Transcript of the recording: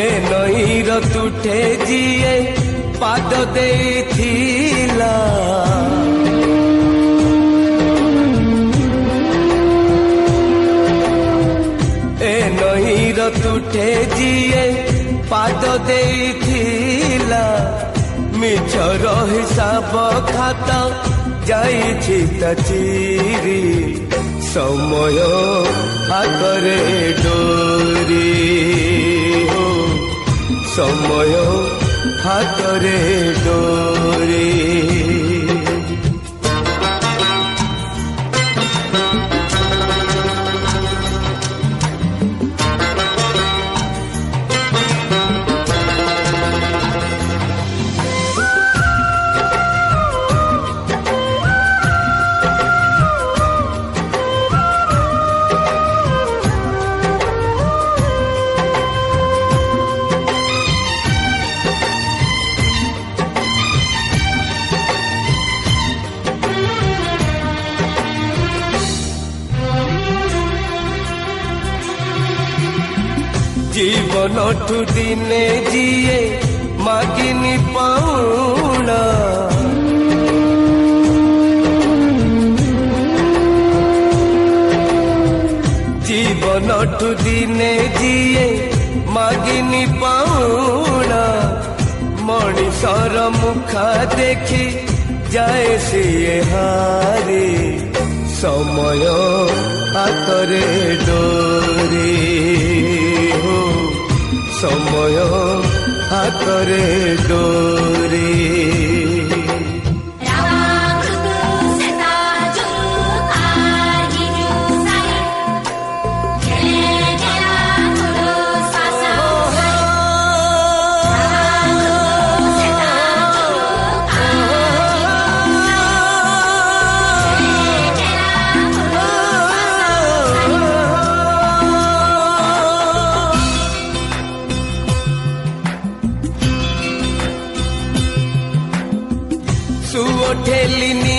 ए नईर तुठे जिए पाद देथिला ए नईर तुठे जिए पाद देथिला मिछर हिसाब खाता जाइछि ता चिरी समय हातरे डोरी हो समय हातरे डोरी जीवन ठु दिने जिए मागिनी पाउना जीवन ठु दिने जिए मागिनी पाउना मणिषर मुखा देखी जाए सिए हारी समय हातरे डोरी हो समय हातरे डोरी ठेलिनी